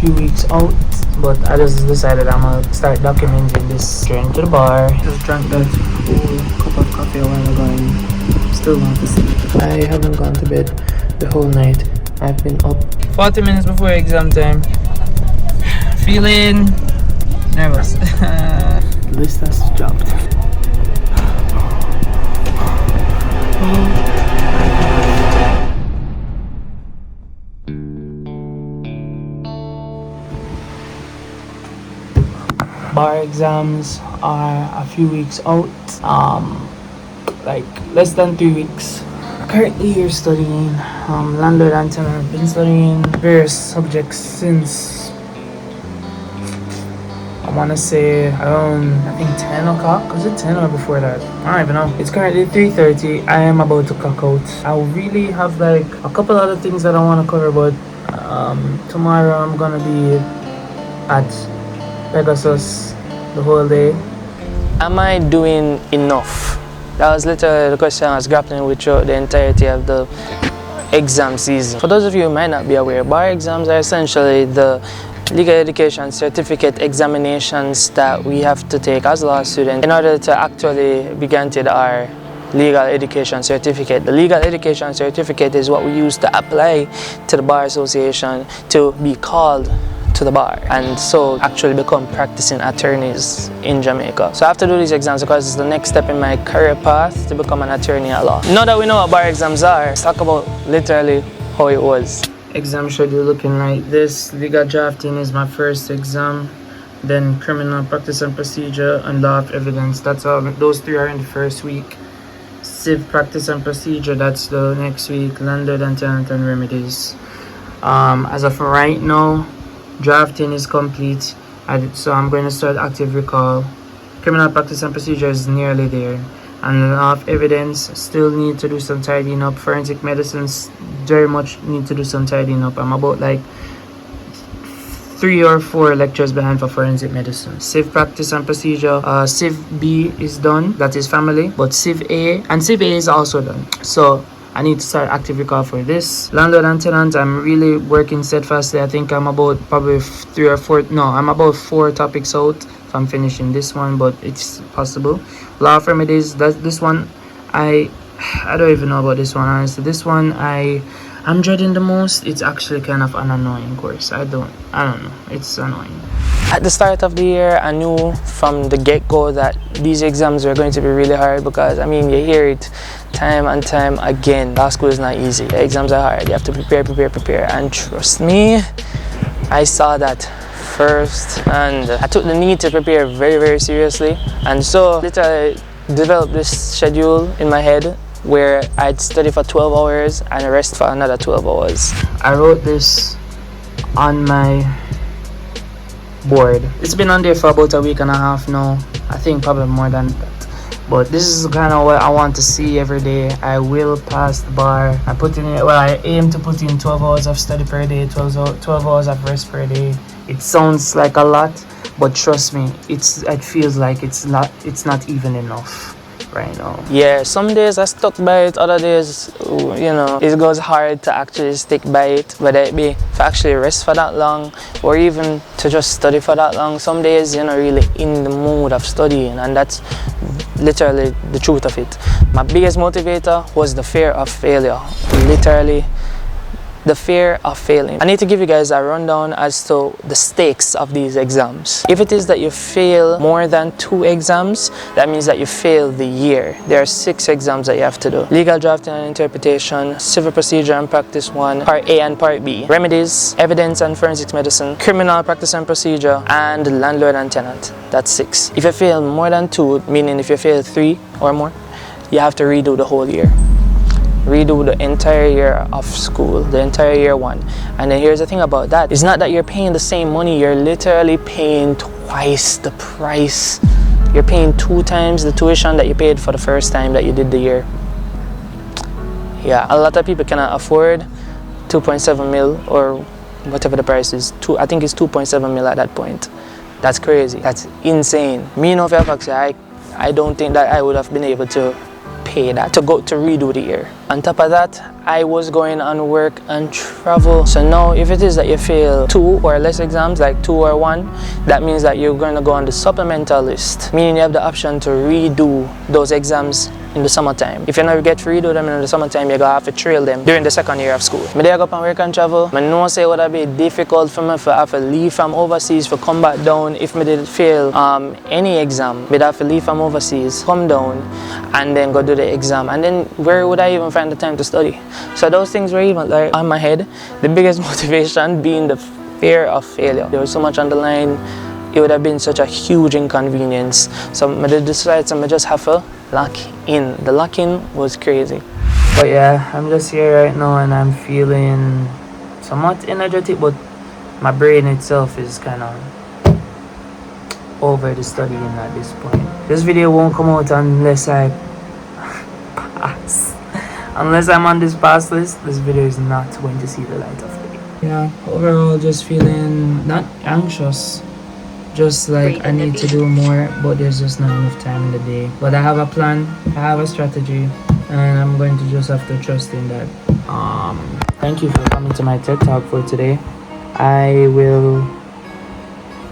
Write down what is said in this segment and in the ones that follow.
few weeks out, but I just decided I'm gonna start documenting this journey to the bar. Just drank that whole cup of coffee a while ago and still want to sleep. I haven't gone to bed the whole night. I've been up 40 minutes before exam time. Feeling nervous. The list has dropped. Bar exams are a few weeks out, like less than 3 weeks. Currently here studying, landlord and tenant. I've been studying various subjects since, I want to say around, I think 10 o'clock. Was it 10 or before that? I don't even know. It's currently 3:30. I am about to clock out. I really have like a couple other things that I want to cover, but tomorrow I'm gonna be at Pegasus the whole day. Am I doing enough? That was literally the question I was grappling with throughout the entirety of the exam season. For those of you who might not be aware, bar exams are essentially the legal education certificate examinations that we have to take as law students in order to actually be granted our legal education certificate. The legal education certificate is what we use to apply to the Bar Association to be called to the bar and so actually become practicing attorneys in Jamaica. So I have to do these exams because it's the next step in my career path to become an attorney at law. Now that we know what bar exams are, let's talk about literally how it was. Exam schedule looking like this. Legal drafting is my first exam, then criminal practice and procedure and law of evidence. That's all. Those three are in the first week. Civ practice and procedure, that's the next week. Landlord and tenant and remedies. As of right now, drafting is complete, so I'm going to start active recall. Criminal practice and procedure is nearly there, and law of evidence still need to do some tidying up. Forensic medicines very much need to do some tidying up. I'm about like 3 or 4 lectures behind for forensic medicine. Civ practice and procedure, Civ B is done, that is family, but Civ A is also done. So I need to start active recall for this. Landlord and tenant, I'm really working steadfastly. I think I'm about probably 3 or 4, no, I'm about 4 topics out if I'm finishing this one, but it's possible. Law of remedies, this one, I don't even know about this one, honestly. This one, I'm dreading the most. It's actually kind of an annoying course. I don't know, it's annoying. At the start of the year, I knew from the get-go that these exams were going to be really hard because, I mean, you hear it time and time again. Law school is not easy. The exams are hard. You have to prepare. And trust me, I saw that first. And I took the need to prepare very, very seriously. And so, literally developed this schedule in my head where I'd study for 12 hours and rest for another 12 hours. I wrote this on my board. It's been on there for about a week and a half now. I think probably more than that. But this is kind of what I want to see every day. I will pass the bar. I aim to put in 12 hours of study per day, 12 hours of rest per day. It sounds like a lot, but trust me, it feels like it's not even enough right now. Yeah, some days I stuck by it, other days, you know, it goes hard to actually stick by it, whether it be to actually rest for that long or even to just study for that long. Some days you're not really in the mood of studying, and that's literally the truth of it. My biggest motivator was the fear of failure. Literally, the fear of failing. I need to give you guys a rundown as to the stakes of these exams. If it is that you fail more than 2 exams, that means that you fail the year. There are 6 exams that you have to do. Legal drafting and interpretation, civil procedure and practice 1, part A and part B, remedies, evidence and forensics medicine, criminal practice and procedure, and landlord and tenant. That's 6. If you fail more than 2, meaning if you fail 3 or more, you have to redo the whole year. Redo the entire year of school, the entire year 1. And then here's the thing about that, it's not that you're paying the same money, you're literally paying twice the price. You're paying 2 times the tuition that you paid for the first time that you did the year. Yeah, a lot of people cannot afford 2.7 mil or whatever the price is. I think it's 2.7 mil at that point. That's crazy, that's insane. Me, no fair facts, I don't think that I would have been able to pay pay that to go to redo the year. On top of that, I was going on work and travel. So now if it is that you fail 2 or less exams, like 2 or 1, that means that you're going to go on the supplemental list, meaning you have the option to redo those exams in the summertime. If you never get to redo them in the summertime, you're going to have to trail them during the second year of school. I go up and work and travel. I know say it would be difficult for me to have to leave from overseas for come back down if I did fail any exam. I'd have to leave from overseas, come down, and then go do the exam. And then where would I even find the time to study? So those things were even like on my head. The biggest motivation being the fear of failure. There was so much on the line. It would have been such a huge inconvenience. So I decided I just have to lock in. The lock-in was crazy. But yeah, I'm just here right now and I'm feeling somewhat energetic, but my brain itself is kind of over the studying at this point. This video won't come out unless I pass. Unless I'm on this pass list, this video is not going to see the light of day. Yeah, overall just feeling not anxious. Just like I need to do more, but there's just not enough time in the day. But I have a plan, I have a strategy, and I'm going to just have to trust in that. Thank you for coming to my TED Talk for today. I will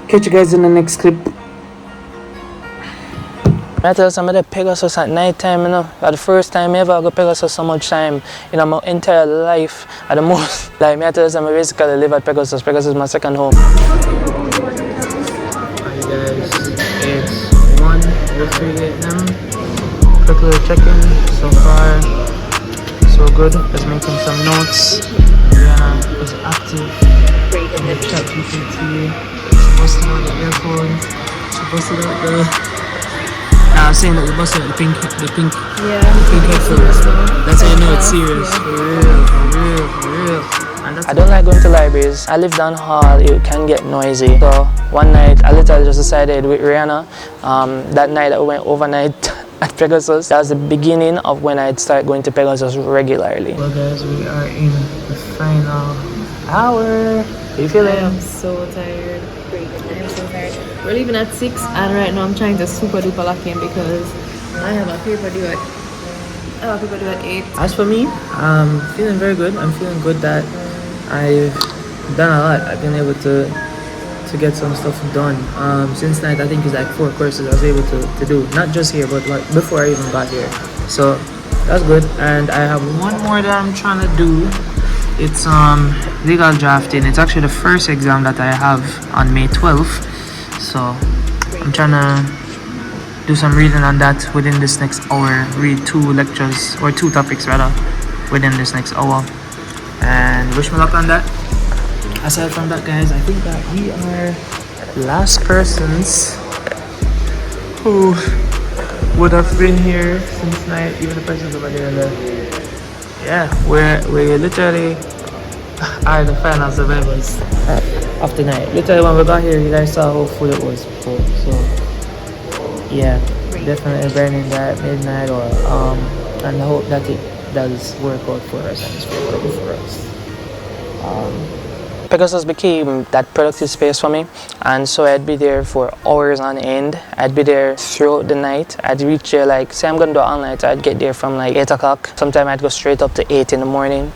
catch you guys in the next clip. I tell some of the Pegasus at night time, you know. For the first time ever I go Pegasus so much time in my entire life. At the most, like I tell some I basically live at Pegasus. Pegasus is my second home. Guys, it's 1:03 a.m. Quickly checking. So far, so good. Just making some notes. Rihanna is active in the chat GPT. She busted out the earphone. She busted out the. I was saying that we busted out the pink headphones. That's how you know it's serious. For real. I don't like going to libraries. I live down hall, it can get noisy. So one night I literally just decided with Rihanna, that night that we went overnight at Pegasus, that was the beginning of when I'd start going to Pegasus regularly. Well guys, we are in the final hour. How you feeling? I am so tired. I am so tired. We're leaving at 6 and right now I'm trying to super duper lock in because I have a paper due at 8. As for me, I'm feeling very good. I'm feeling good that I've done a lot. I've been able to get some stuff done. Since night, I think it's like 4 courses I was able to do. Not just here, but like before I even got here. So that's good. And I have one more that I'm trying to do. It's legal drafting. It's actually the first exam that I have on May 12th. So I'm trying to do some reading on that within this next hour. Read 2 lectures, or 2 topics rather, within this next hour. And wish me luck on that. Aside from that guys, I think that we are last persons who would have been here since night. Even the persons over there left. Yeah, we literally are the final survivors of the night. Literally when we got here, you guys saw how full it was before. So yeah, definitely burning that midnight or and I hope that it does work out for us and it's favorable for us. Pegasus became that productive space for me, and so I'd be there for hours on end. I'd be there throughout the night. I'd reach there like, say I'm gonna do it all night, so I'd get there from like 8 o'clock. Sometimes I'd go straight up to 8 in the morning,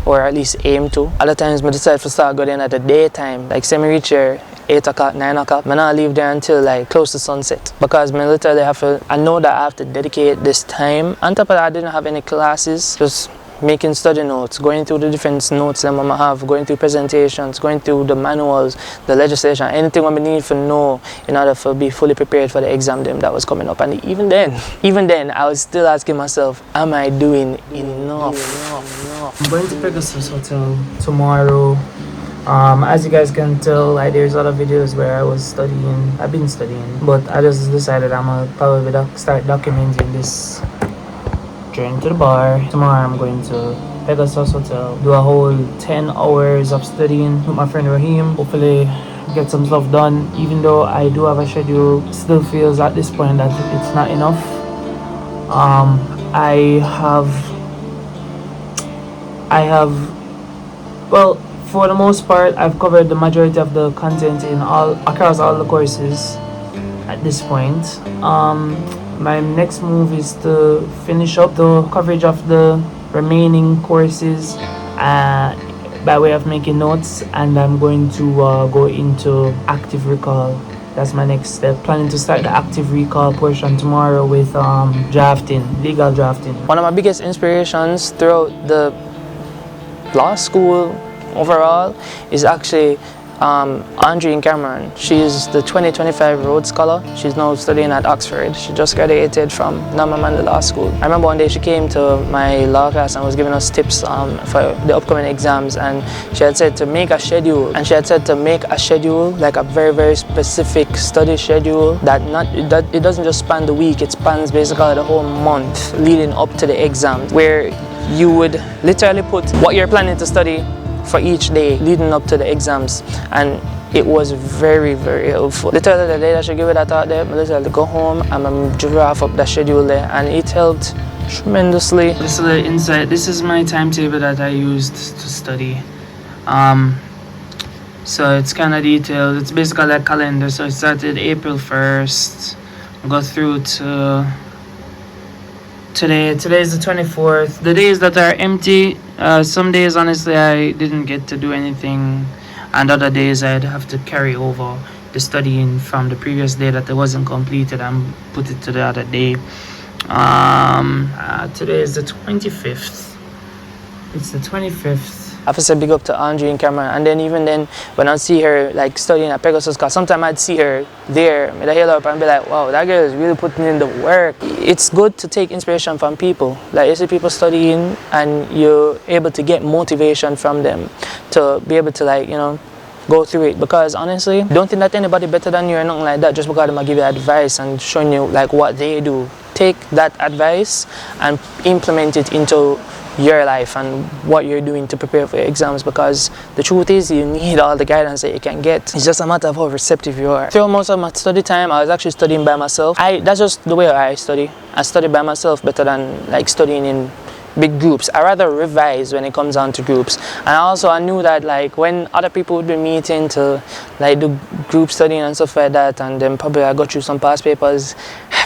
or at least aim to. Other times I decide to start going at the daytime. Like say I reach there 8 o'clock, 9 o'clock, I not leave there until like close to sunset. Because I literally have to, I know that I have to dedicate this time. On top of that, I didn't have any classes, just making study notes, going through the different notes that I have, going through presentations, going through the manuals, the legislation, anything I need to know in order to be fully prepared for the exam that was coming up. And even then, I was still asking myself, am I doing enough? I'm going to Pegasus Hotel tomorrow. As you guys can tell, like there's other videos where I was studying, I've been studying, but I just decided I'm gonna probably start documenting this journey to the bar. Tomorrow I'm going to Pegasus Hotel, do a whole 10 hours of studying with my friend Raheem. Hopefully get some stuff done. Even though I do have a schedule, it still feels at this point that it's not enough. I have well, for the most part, I've covered the majority of the content in across all the courses at this point. my next move is to finish up the coverage of the remaining courses by way of making notes, and I'm going to go into active recall. That's my next step. Planning to start the active recall portion tomorrow with drafting, legal drafting. One of my biggest inspirations throughout the law school overall is actually Andreen Cameron. She's the 2025 Rhodes Scholar. She's now studying at Oxford. She just graduated from Norman Manley Law School. I remember one day she came to my law class and was giving us tips for the upcoming exams, and she had said to make a schedule. And she had said to make a schedule, like a very, very specific study schedule that it doesn't just span the week, it spans basically the whole month leading up to the exams, where you would literally put what you're planning to study for each day leading up to the exams, and it was very, very helpful. Literally the day that she gave it that thought there, I literally go home and I draft up the schedule there, and it helped tremendously. This is the insight. This is my timetable that I used to study. So it's kind of detailed. It's basically a calendar. So it started April 1st, go through to today is the 24th. The days that are empty, some days honestly I didn't get to do anything, and other days I'd have to carry over the studying from the previous day that it wasn't completed and put it to the other day. Today is the 25th. It's the 25th. I have to say big up to Andreen Cameron, and then even then when I see her like studying at Pegasus, because sometimes I'd see her there, I'd hail her up and be like, wow, that girl is really putting in the work. It's good to take inspiration from people. Like you see people studying and you're able to get motivation from them to be able to, like, you know, go through it, because honestly, don't think that anybody better than you or nothing like that just because they might give you advice and showing you like what they do. Take that advice and implement it into your life and what you're doing to prepare for your exams, because the truth is you need all the guidance that you can get. It's just a matter of how receptive you are. Throughout most of my study time, I was actually studying by myself. That's just the way I study. I study by myself better than like studying in big groups. I rather revise when it comes down to groups. And also I knew that like when other people would be meeting to like do group studying and stuff like that, and then probably I got through some past papers,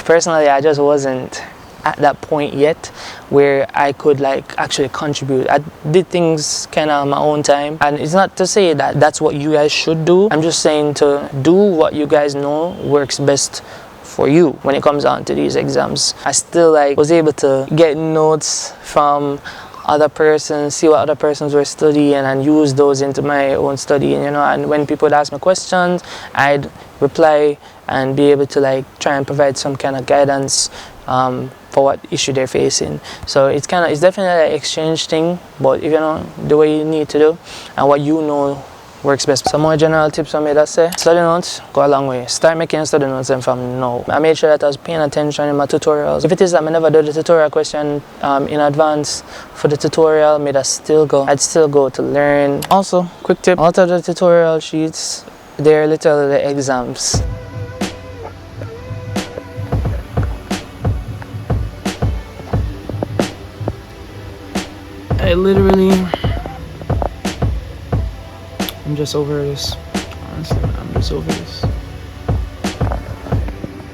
personally I just wasn't at that point yet where I could like actually contribute. I did things kind of on my own time, and it's not to say that that's what you guys should do. I'm just saying to do what you guys know works best for you when it comes down to these exams. I still like was able to get notes from other persons, see what other persons were studying, and use those into my own studying, you know. And when people would ask me questions, I'd reply and be able to like try and provide some kind of guidance for what issue they're facing. So it's definitely an exchange thing, but if you know the way you need to do and what you know works best. Some more general tips from me that say study notes go a long way. Start making study notes and from now. I made sure that I was paying attention in my tutorials. If it is that I never do the tutorial question in advance for the tutorial, I'd still go to learn. Also, quick tip, out of the tutorial sheets, they're literally the exams. I'm just over this. Honestly, I'm just over this.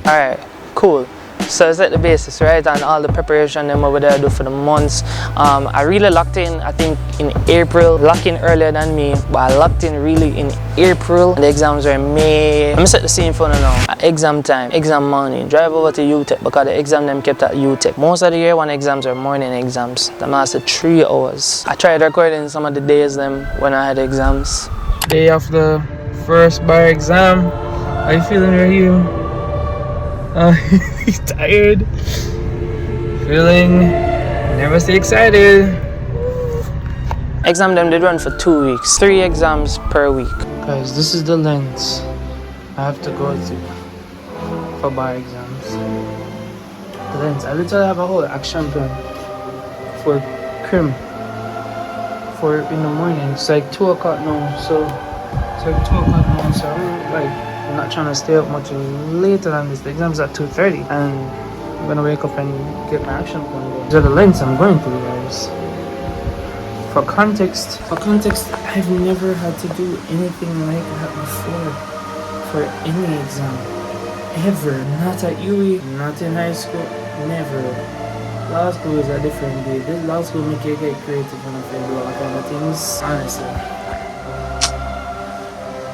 Alright, cool. So it's like the basis, right? And all the preparation them over there I do for the months. I really locked in, I think in April, locked in earlier than me, but I locked in really in April. And the exams were in May. Let me set the scene for now. Exam time, exam morning, drive over to UTEC because the exam them kept at UTEC. Most of the year one exams are morning exams. That lasted 3 hours. I tried recording some of the days them when I had exams. Day of the first bar exam. How you feeling, Rahim? Tired, feeling nervously excited. Exam them did run for 2 weeks, 3 exams per week. Guys, this is the lengths I have to go through for bar exams. The lengths. I literally have a whole action plan for crim for in the morning. It's like 2 o'clock now, so it's like 2 o'clock now, so I'm not trying to stay up much later than this. The exam's at 2:30 and I'm gonna wake up and get my action plan going. These are the lengths I'm going through, guys. For context, I've never had to do anything like that before for any exam. ever. Not at UE, not in high school, never. Law school is a different day. This law school make you get creative and I do all kind of things. Honestly.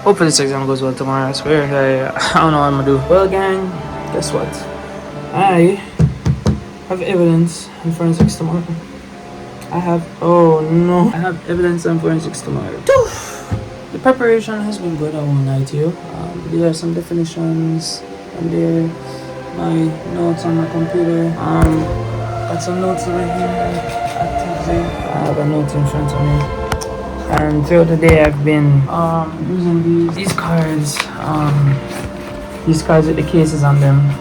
Hopefully this exam goes well tomorrow. I swear. I don't know what I'm gonna do. Well, gang, guess what? I have evidence in forensics tomorrow. I have evidence and forensics tomorrow. The preparation has been good, I won't lie to you. There are some definitions and there my notes on my computer. Got some notes over here actively. I have a note in front of me. And throughout the day I've been using these cards with the cases on them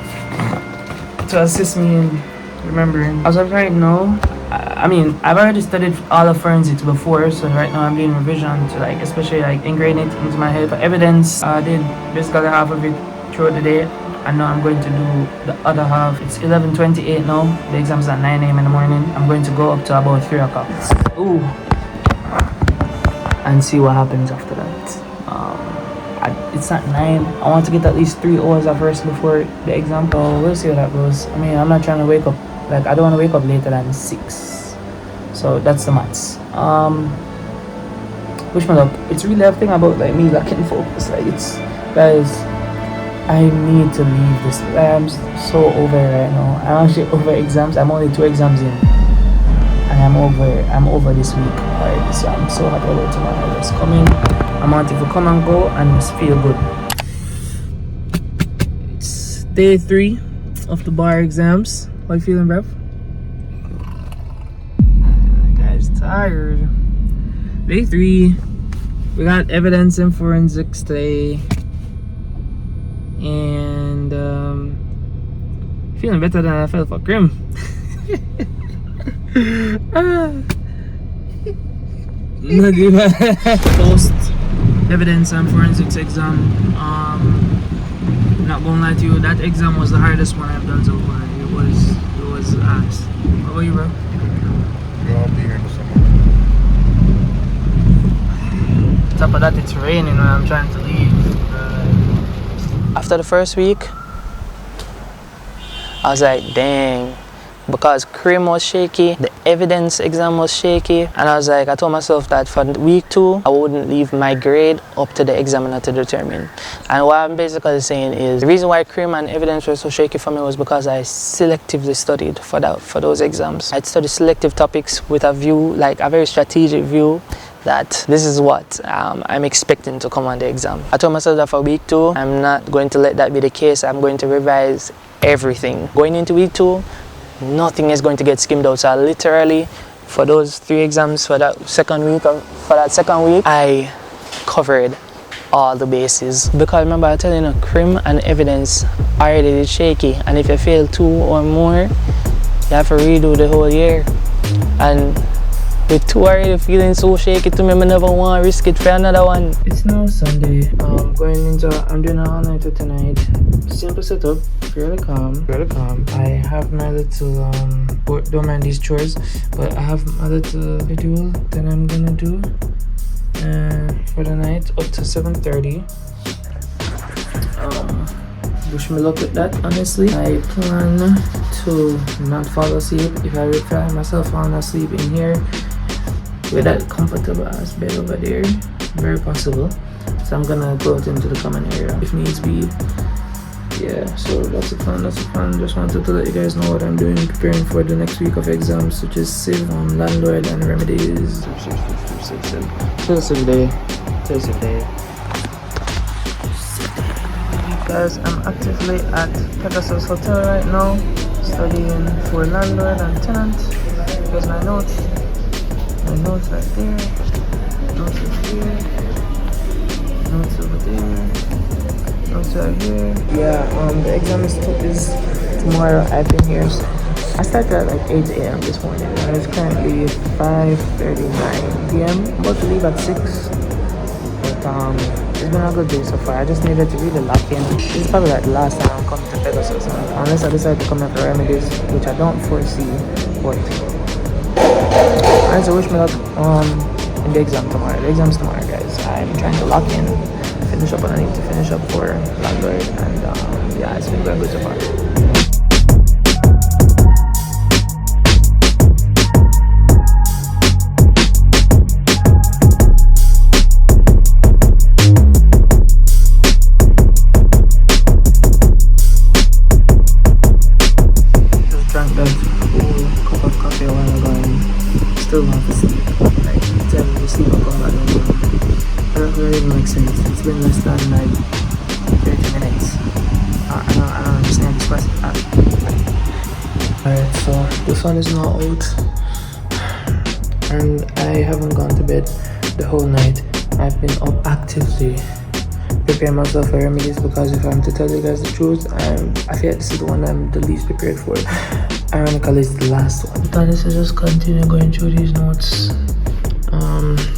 to assist me in remembering. As of right now, I've already studied all of forensics before, so right now I'm doing revision to especially ingrain it into my head. For evidence, I did basically half of it throughout the day, and now I'm going to do the other half. It's 11:28 now. The exam's at 9 a.m. in the morning. I'm going to go up to about 3 o'clock. And see what happens after that. It's at 9. I want to get at least 3 hours of rest before the exam. So we'll see how that goes. I'm not trying to wake up. I don't want to wake up later than 6. So that's the maths. Wish me luck. It's really a thing about me lacking focus. Guys, I need to leave this. I'm so over it right now. I'm actually over exams. I'm only 2 exams in. And I'm over this week already. So I'm so happy about tomorrow. It's coming. I want it to come and go and just feel good. It's day 3 of the bar exams. How you feeling, bruv? Guy's tired. Day 3. We got evidence and forensics today. And feeling better than I felt for Grim. Not even post evidence and forensics exam. Not gonna lie to you, that exam was the hardest one I've done so far. It was ass. How about you, bro? I'll be here in the summer. On top of that, it's raining when I'm trying to leave. After the first week, I was like, dang. Because Crim was shaky, the evidence exam was shaky, and I told myself that for week 2, I wouldn't leave my grade up to the examiner to determine. And what I'm basically saying is, the reason why Crim and evidence were so shaky for me was because I selectively studied for those exams. I'd studied selective topics with a view, a very strategic view, that this is what I'm expecting to come on the exam. I told myself that for week 2, I'm not going to let that be the case. I'm going to revise everything. Going into week 2, nothing is going to get skimmed out. So literally, for those 3 exams for that second week, I covered all the bases. Because remember, I tell you, Crim and evidence already shaky, and if you fail 2 or more, you have to redo the whole year. And with 2 already feeling so shaky to me, I never want to risk it for another one. It's now Sunday. I'm doing an all-nighter tonight. Simple setup, fairly calm. I have my little, don't mind these chores, but I have my little video that I'm gonna do for the night up to 7:30. Wish me luck with that, honestly. I plan to not fall asleep. If I find myself falling asleep in here with that comfortable ass bed over there, very possible. So I'm gonna go out into the common area if needs be. Yeah, so that's a plan. Just wanted to let you guys know what I'm doing, preparing for the next week of exams, which is Civ, Landlord, and Remedies. Thursday. Guys, I'm actively at Pegasus Hotel right now, studying for Landlord and Tenant. Here's my notes. My notes right there. Notes over here. Notes over there. Notes right here. Yeah, the exam is tomorrow. I've been here. I started at 8 a.m. this morning. And it's currently 5:39 p.m. I'm about to leave at 6. But it's been a good day so far. I just needed to really lock in. This is probably the last time I'm coming to Pegasus, unless I decide to come in for Remedies, which I don't foresee. But I wish me luck in the exam tomorrow. The exam's tomorrow, guys. I'm trying to lock in finish up what I need to finish up for landlord, and yeah, it's been going good so far. Drank that whole cup of coffee a while ago and still want to sleep. Like, tell me to sleep and come back no more. That doesn't even make sense. It's been less than like 30 minutes. I don't understand this question. Alright, so the sun is now out and I haven't gone to bed the whole night. I've been up actively preparing myself for remedies, because if I'm to tell you guys the truth, I feel like this is the one I'm the least prepared for. Ironically, it's the last one. I thought this is just continue going through these notes,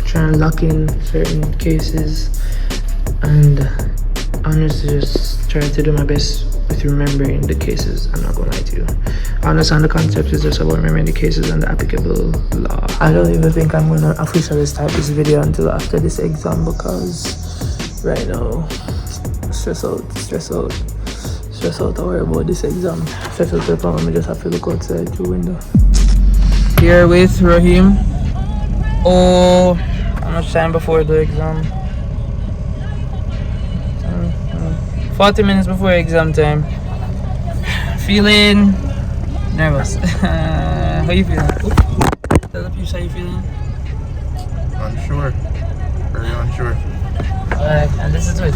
trying to lock in certain cases, and honestly just try to do my best with remembering the cases. I'm not gonna lie to you. I understand the concept is just about remembering the cases and the applicable law. I don't even think I'm gonna officially start this video until after this exam, because right now, stress out to worry about this exam. Stress out to the point where I just have to look outside through window. Here with Rahim. Oh, how much time before the exam? 40 minutes before exam time. Feeling nervous. How you feeling? Tell the people how you feeling. Unsure. Very unsure. Alright, and this is it.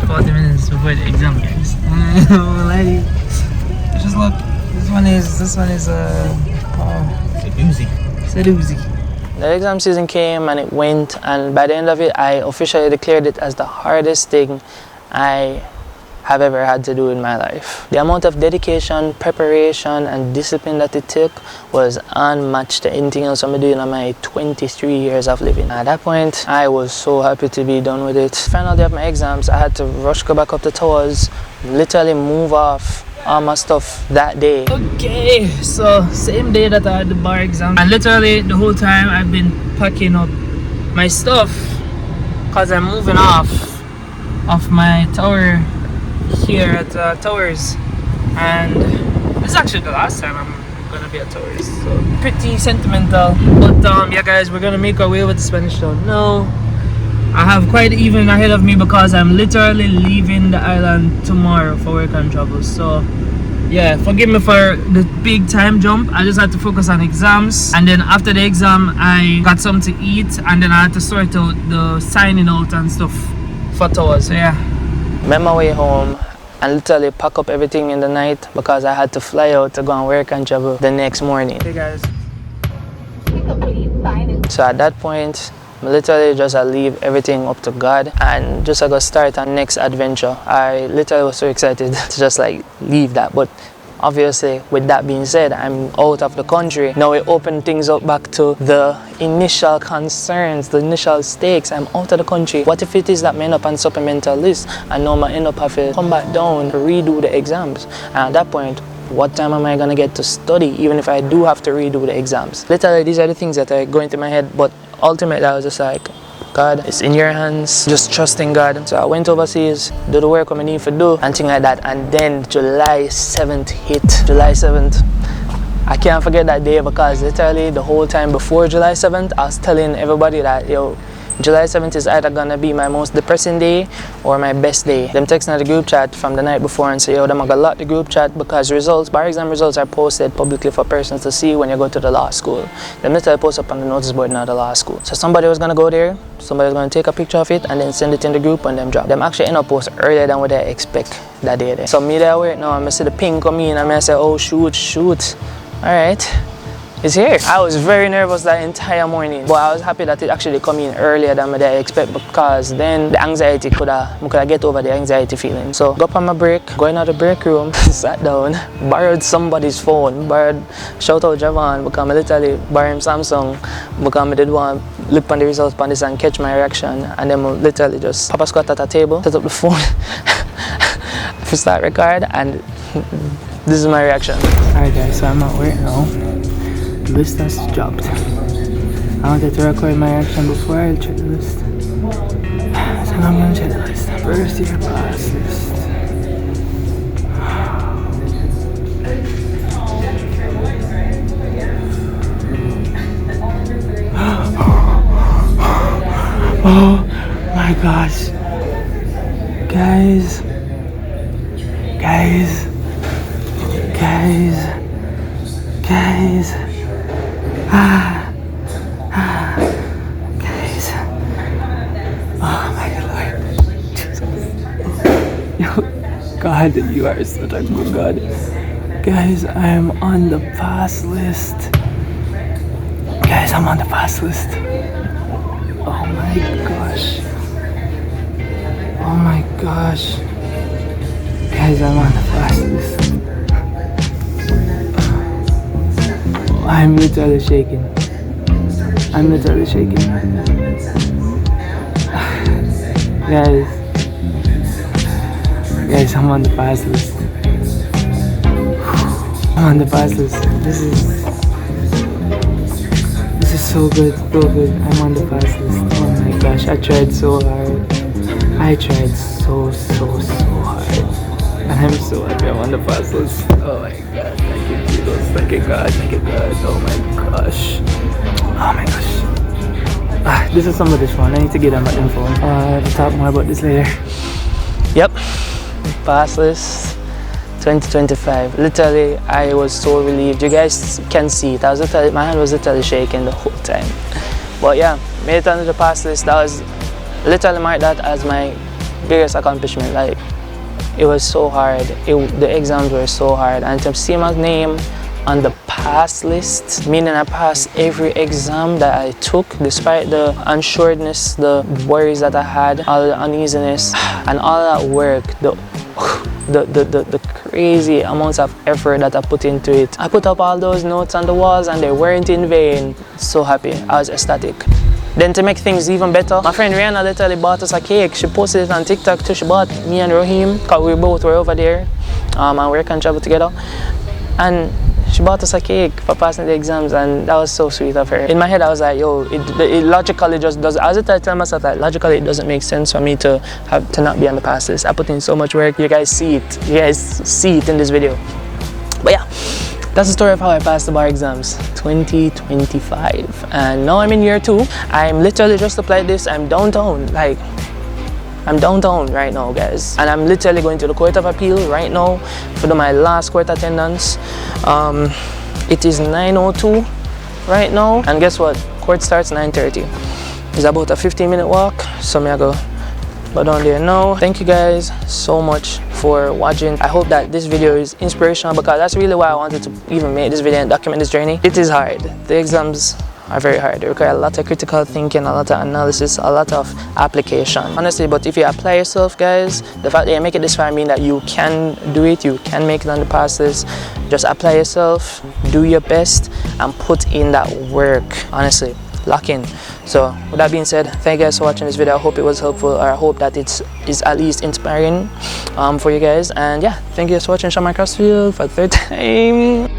40 minutes before the exam, guys. Lady. Just look. This one is Seduzi. The exam season came and it went, and by the end of it, I officially declared it as the hardest thing I have ever had to do in my life. The amount of dedication, preparation, and discipline that it took was unmatched to anything else I'm doing in my 23 years of living. At that point, I was so happy to be done with it. Final day of my exams, I had to rush go back up the towers, literally move off all my stuff that day. Okay, so same day that I had the bar exam, and literally the whole time I've been packing up my stuff because I'm moving off my tower here at Towers, and this is actually the last time I'm gonna be at Towers, so pretty sentimental. But yeah guys, we're gonna make our way with the Spanish Town now. I have quite even ahead of me because I'm literally leaving the island tomorrow for work and travel. So yeah, forgive me for the big time jump. I just had to focus on exams, and then after the exam I got something to eat, and then I had to sort out the signing out and stuff for Towers. So yeah, made my way home and literally pack up everything in the night because I had to fly out to go and work and travel the next morning. Hey guys. So at that point, I literally just leave everything up to God and just go start our next adventure. I literally was so excited to just like leave that, but obviously with that being said, I'm out of the country. Now we open things up back to the initial concerns, the initial stakes. I'm out of the country. What if it is that I end up on supplemental list and now I end up having to come back down to redo the exams? And at that point, what time am I gonna get to study, even if I do have to redo the exams? Literally, these are the things that are going through my head, but ultimately I was just like, God, it's in your hands, just trusting God. So I went overseas, do the work I need to do and things like that, and then July 7th hit. July 7th, I can't forget that day, because literally the whole time before July 7th I was telling everybody that, yo, July 7th is either gonna be my most depressing day or my best day. Them texting the group chat from the night before and say, yo, them gonna lock the group chat because bar exam results are posted publicly for persons to see when you go to the law school. Them literally post up on the notice board now the law school. So somebody was gonna go there, somebody was gonna take a picture of it and then send it in the group and them drop. Them actually end up post earlier than what I expect that day there. So me there wait now, I see the ping come in and I say, oh shoot. Alright. It's here. I was very nervous that entire morning, but I was happy that it actually come in earlier than what I expect, because then the anxiety could get over the anxiety feeling. So go up on my break, go in the break room, sat down, borrowed somebody's phone, shout out Javan, because I literally borrowed him Samsung, because I did want to look on the results on this and catch my reaction, and then literally just papa squat at a table, set up the phone, start record, and this is my reaction. Alright guys, so I'm at work now. The list has dropped. I wanted to record my reaction before I check the list. So I'm gonna check the list. First year pass list. Oh my gosh. Guys. Guys. Oh my Lord. Jesus. God, you are such a good God. Guys, I am on the pass list. Guys, I'm on the pass list. Oh my gosh. Oh my gosh. Guys, I'm on the pass list. I'm literally shaking. Guys, I'm on the pass list. I'm on the pass list. This is so good, I'm on the pass list. Oh my gosh, I tried so hard. I tried so hard. And I'm so happy I'm on the pass list. Oh my god, thank you Jesus, thank you God. Oh my gosh. This is some of this one. I need to get on my info. I'll talk more about this later. Yep, pass list 2025. Literally, I was so relieved. You guys can see it. My hand was literally shaking the whole time. But yeah, made it onto the pass list. That was literally marked that as my biggest accomplishment. Like, it was so hard. The exams were so hard, and to see my name on the pass list, meaning I passed every exam that I took, despite the unsureness, the worries that I had, all the uneasiness, and all that work, the crazy amounts of effort that I put into it. I put up all those notes on the walls and they weren't in vain. So happy. I was ecstatic. Then to make things even better, my friend Rihanna literally bought us a cake. She posted it on TikTok too. She bought me and Raheem, because we both were over there and we can travel together. And she bought us a cake for passing the exams, and that was so sweet of her. In my head I was like, yo, it logically just doesn't. I was telling myself that logically it doesn't make sense for me to not be on the pass list. I put in so much work. You guys see it in this video. But yeah, that's the story of how I passed the bar exams 2025, and now I'm in year 2. I'm literally just applied this. I'm downtown right now, guys, and I'm literally going to the Court of Appeal right now for my last court attendance. It is 9:02 right now, and guess what? Court starts 9:30. It's about a 15-minute walk, so I go down there now. Thank you guys so much for watching. I hope that this video is inspirational, because that's really why I wanted to even make this video and document this journey. It is hard. The exams are very hard. They require a lot of critical thinking, a lot of analysis, a lot of application. Honestly, but if you apply yourself, guys, the fact that you make it this far means that you can do it, you can make it on the pass list. Just apply yourself, do your best, and put in that work. Honestly, lock in. So with that being said, thank you guys for watching this video. I hope it was helpful, or I hope that it is at least inspiring for you guys. And yeah, thank you guys for watching Shaman Crossfield for the 3rd time.